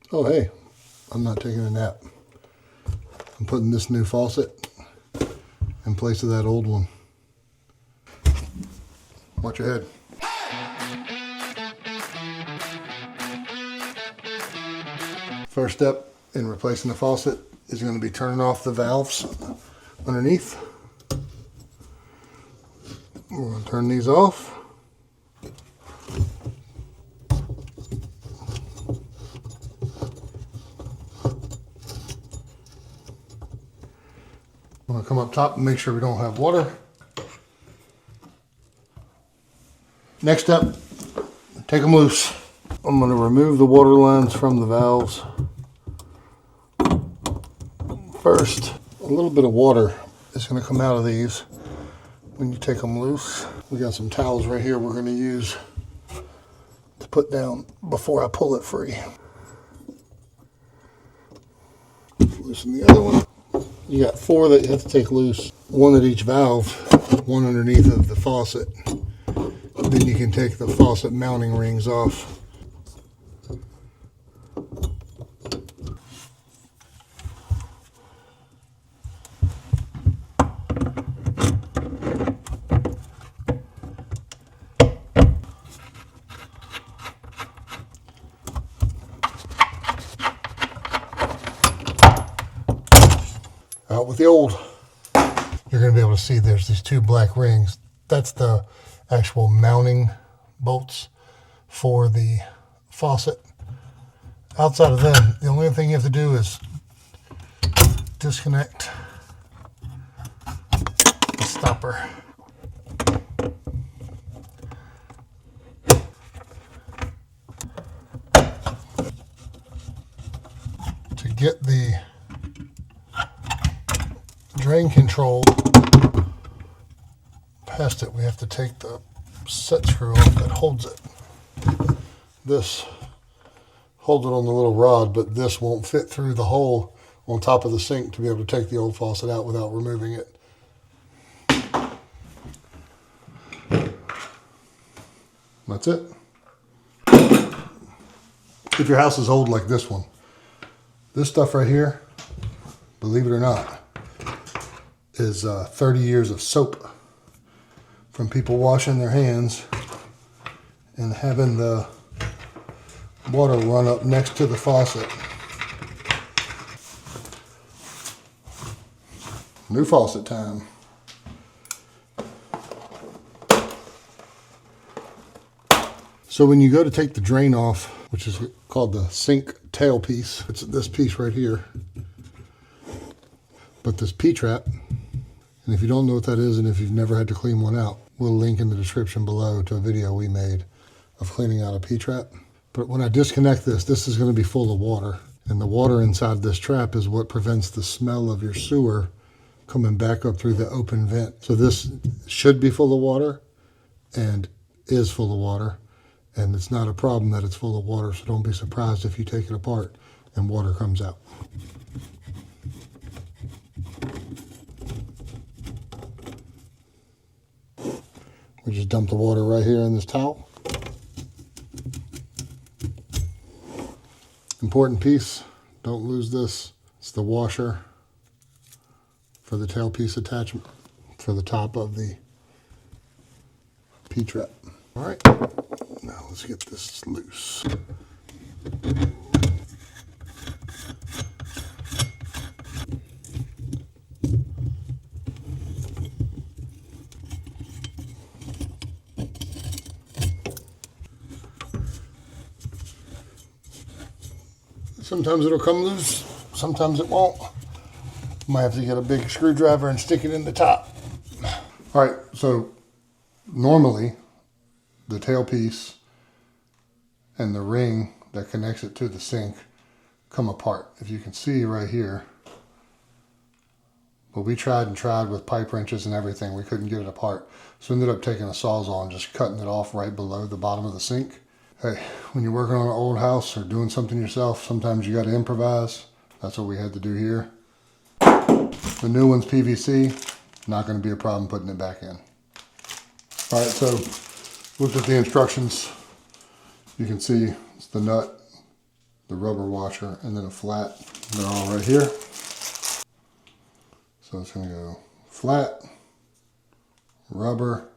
Oh hey, I'm not taking a nap. I'm putting this new faucet in place of that old one. Watch your head. First step in replacing the faucet is going to be turning off the valves underneath. We're going to turn these off. I'm going to come up top and make sure we don't have water. Next step, take them loose. I'm going to remove the water lines from the valves. First, a little bit of water is going to come out of these when you take them loose. We got some towels right here we're going to use to put down before I pull it free. Loosen the other one. You got 4 that you have to take loose, 1 at each valve, 1 underneath of the faucet. Then you can take the faucet mounting rings off. Out with the old. You're going to be able to see there's these 2 black rings. That's the actual mounting bolts for the faucet. Outside of them, the only thing you have to do is disconnect the stopper. To get the drain control past it, we have to take the set screw off that holds it. This holds it on the little rod, but this won't fit through the hole on top of the sink to be able to take the old faucet out without removing it. That's it. If your house is old like this one, this stuff right here, believe it or not, is 30 years of soap from people washing their hands and having the water run up next to the faucet. New faucet time. So when you go to take the drain off, which is called the sink tail piece, it's this piece right here. But this P-trap, and if you don't know what that is and if you've never had to clean one out, we'll link in the description below to a video we made of cleaning out a P-trap. But when I disconnect this, this is going to be full of water. And the water inside this trap is what prevents the smell of your sewer coming back up through the open vent. So this should be full of water and is full of water. And it's not a problem that it's full of water, so don't be surprised if you take it apart and water comes out. We just dump the water right here in this towel. Important piece, don't lose this. It's the washer for the tailpiece attachment for the top of the P-trap. All right, now let's get this loose. Sometimes it'll come loose, sometimes it won't. Might have to get a big screwdriver and stick it in the top. All right, so normally the tailpiece and the ring that connects it to the sink come apart. If you can see right here, but we tried and tried with pipe wrenches and everything, we couldn't get it apart. So ended up taking a Sawzall and just cutting it off right below the bottom of the sink. Hey, when you're working on an old house or doing something yourself, sometimes you got to improvise. That's what we had to do here. The new one's PVC, not going to be a problem putting it back in. All right, so looked at the instructions. You can see it's the nut the rubber washer, and then a flat. They're all right here. So it's going to go flat, rubber,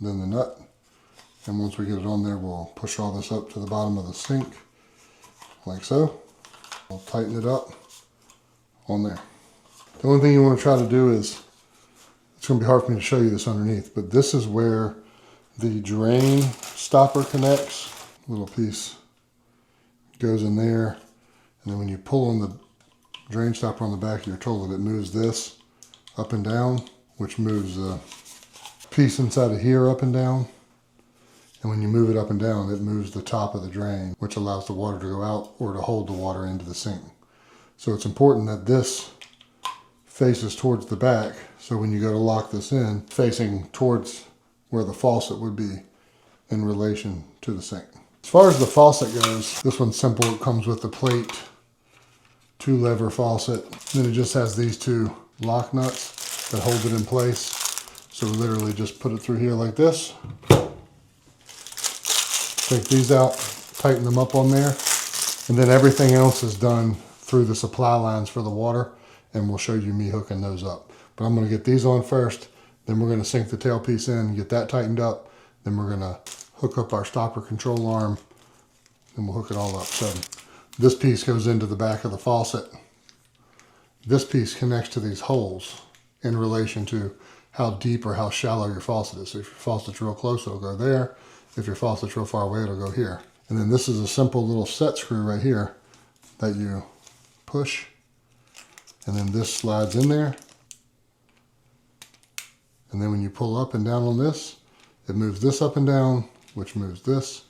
then the nut. And once we get it on there, we'll push all this up to the bottom of the sink, like so. We'll tighten it up on there. The only thing you want to try to do is, it's going to be hard for me to show you this underneath, but this is where the drain stopper connects. Little piece goes in there, and then when you pull on the drain stopper on the back of your toilet, it moves this up and down, which moves the piece inside of here up and down. And when you move it up and down, it moves the top of the drain, which allows the water to go out or to hold the water into the sink. So it's important that this faces towards the back, so when you go to lock this in, facing towards where the faucet would be in relation to the sink. As far as the faucet goes, this one's simple. It comes with the plate, 2-lever faucet. Then it just has these 2 lock nuts that hold it in place. So we literally just put it through here like this. Take these out, tighten them up on there, and then everything else is done through the supply lines for the water, and we'll show you me hooking those up. But I'm going to get these on first, then we're going to sink the tailpiece in, get that tightened up, then we're going to hook up our stopper control arm, and we'll hook it all up. So this piece goes into the back of the faucet. This piece connects to these holes in relation to how deep or how shallow your faucet is. So if your faucet's real close, it'll go there. If your faucet's real far away, it'll go here. And then this is a simple little set screw right here that you push, and then this slides in there. And then when you pull up and down on this, it moves this up and down, which moves this,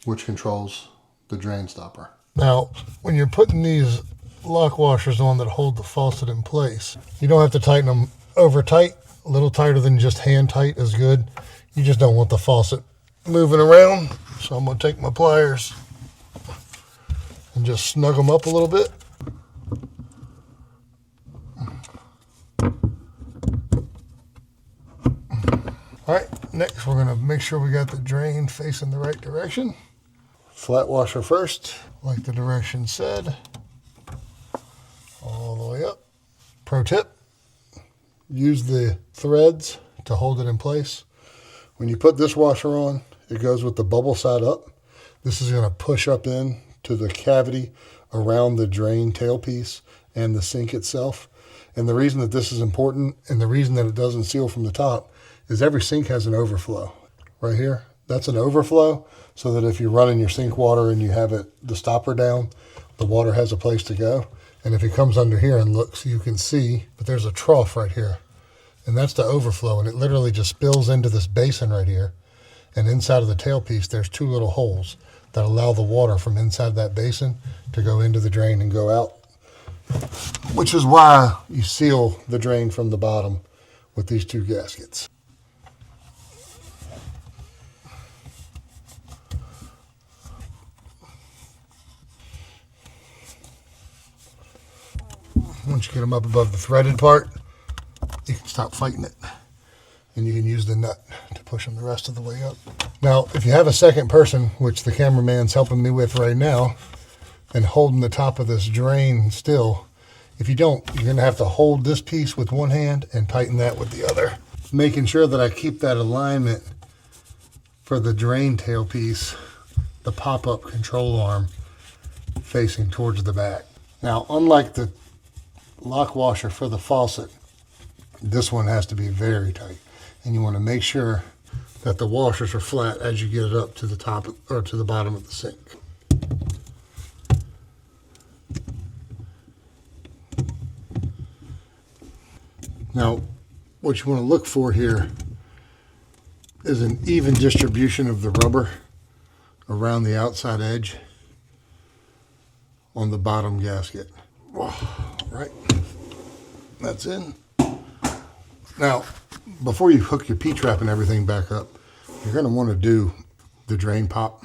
which controls the drain stopper. Now, when you're putting these lock washers on that hold the faucet in place, you don't have to tighten them over tight. A little tighter than just hand tight is good. You just don't want the faucet moving around. So I'm going to take my pliers and just snug them up a little bit. All right, next we're going to make sure we got the drain facing the right direction. Flat washer first, like the direction said, all the way up. Pro tip, use the threads to hold it in place. When you put this washer on, it goes with the bubble side up. This is going to push up in to the cavity around the drain tailpiece and the sink itself. And the reason that this is important, and the reason that it doesn't seal from the top, is every sink has an overflow. Right here, that's an overflow, so that if you're running your sink water and you have the stopper down, the water has a place to go. And if it comes under here and looks, you can see, but there's a trough right here. And that's the overflow, and it literally just spills into this basin right here. And inside of the tailpiece, there's 2 little holes that allow the water from inside that basin to go into the drain and go out. Which is why you seal the drain from the bottom with these 2 gaskets. Once you get them up above the threaded part, you can stop fighting it, and you can use the nut to push them the rest of the way up. Now, if you have a second person, which the cameraman's helping me with right now, and holding the top of this drain still, if you don't, you're going to have to hold this piece with one hand and tighten that with the other. Making sure that I keep that alignment for the drain tailpiece, the pop-up control arm, facing towards the back. Now, unlike the lock washer for the faucet, this one has to be very tight, and you want to make sure that the washers are flat as you get it up to the top or to the bottom of the sink. Now, what you want to look for here is an even distribution of the rubber around the outside edge on the bottom gasket. All right, that's in. Now, before you hook your P-trap and everything back up, you're going to want to do the drain pop.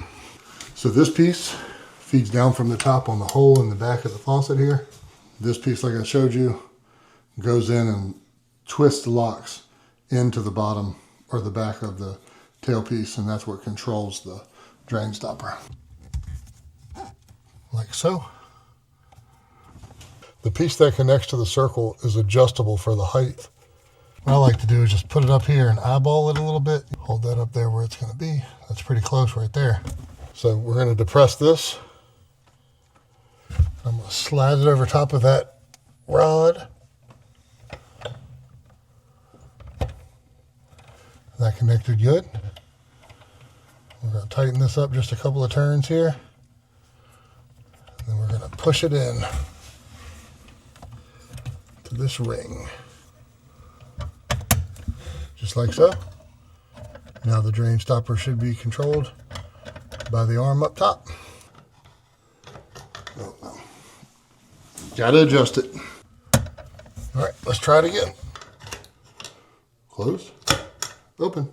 So this piece feeds down from the top on the hole in the back of the faucet here. This piece, like I showed you, goes in and twists the locks into the bottom or the back of the tailpiece, and that's what controls the drain stopper. Like so. The piece that connects to the circle is adjustable for the height. What I like to do is just put it up here and eyeball it a little bit. Hold that up there where it's going to be. That's pretty close right there. So we're going to depress this. I'm going to slide it over top of that rod. That connected good. We're going to tighten this up just a couple of turns here. And then we're going to push it in to this ring. Just like so. Now the drain stopper should be controlled by the arm up top. Oh, no. Gotta adjust it. All right, let's try it again. Close, open.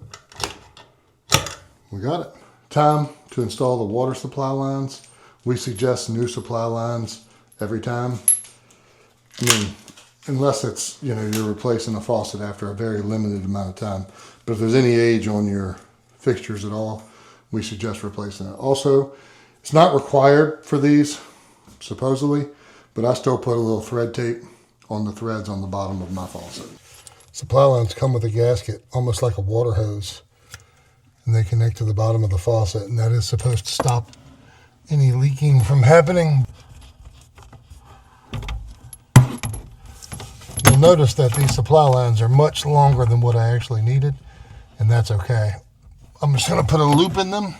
We got it. Time to install the water supply lines. We suggest new supply lines every time. I mean, unless it's, you know, you're replacing a faucet after a very limited amount of time. But if there's any age on your fixtures at all, we suggest replacing it. Also, it's not required for these, supposedly, but I still put a little thread tape on the threads on the bottom of my faucet. Supply lines come with a gasket, almost like a water hose, and they connect to the bottom of the faucet, and that is supposed to stop any leaking from happening. You'll notice that these supply lines are much longer than what I actually needed, and that's okay. I'm just going to put a loop in them,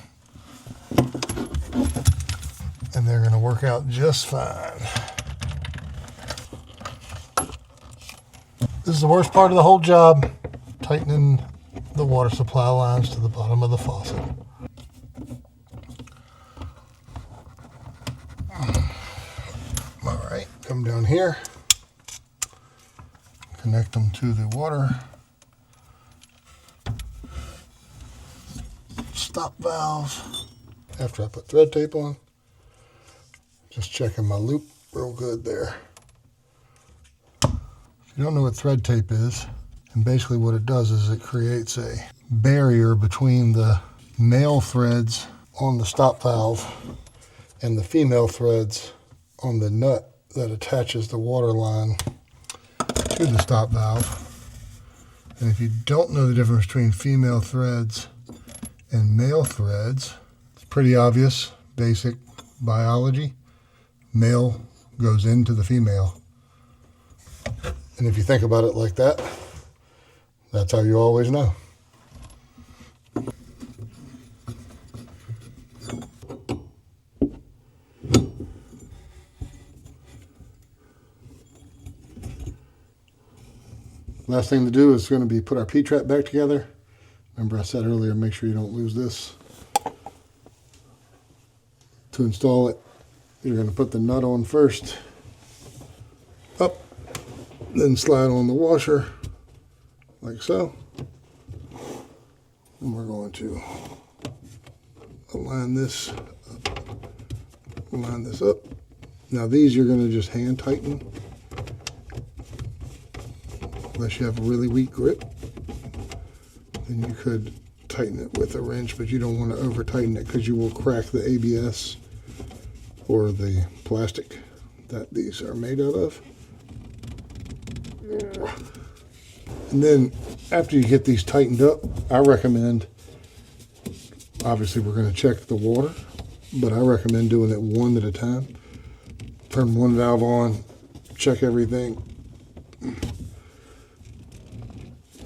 and they're going to work out just fine. This is the worst part of the whole job, tightening the water supply lines to the bottom of the faucet. All right, come down here. Connect them to the water stop valves. After I put thread tape on, just checking my loop real good there. If you don't know what thread tape is, and basically what it does is it creates a barrier between the male threads on the stop valve and the female threads on the nut that attaches the water line to the stop valve. And if you don't know the difference between female threads and male threads, it's pretty obvious, basic biology. Male goes into the female. And if you think about it like that, that's how you always know. Last thing to do is going to be put our P-trap back together. Remember I said earlier, make sure you don't lose this. To install it, you're going to put the nut on first, up, then slide on the washer, like so. And we're going to align this up. Now these you're going to just hand tighten, unless you have a really weak grip. Then you could tighten it with a wrench, but you don't want to over tighten it because you will crack the ABS or the plastic that these are made out of. And then after you get these tightened up, I recommend, obviously we're going to check the water, but I recommend doing it one at a time. Turn one valve on, check everything,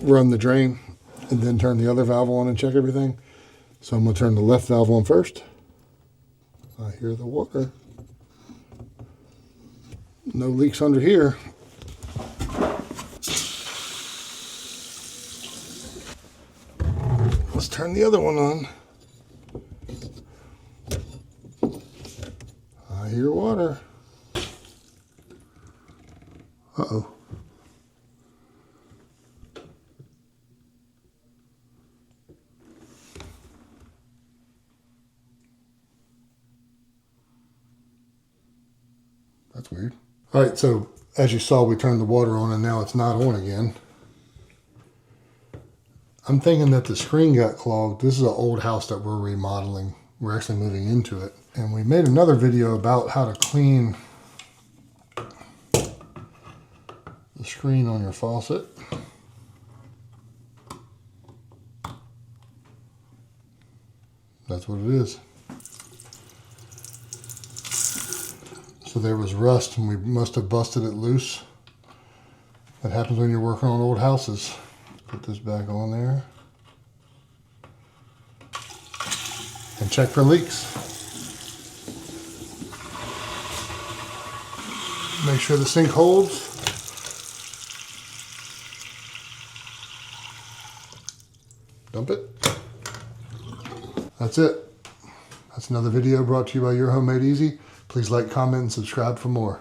run the drain, and then turn the other valve on and check everything. So I'm going to turn the left valve on first. I hear the water. No leaks under here. Let's turn the other one on. I hear water. Uh-oh. That's weird. All right, so as you saw, we turned the water on and now it's not on again. I'm thinking that the screen got clogged. This is an old house that we're remodeling. We're actually moving into it. And we made another video about how to clean the screen on your faucet. That's what it is. So there was rust and we must have busted it loose. That happens when you're working on old houses. Put this back on there. And check for leaks. Make sure the sink holds. Dump it. That's it. That's another video brought to you by Your Home Made Easy. Please like, comment, and subscribe for more.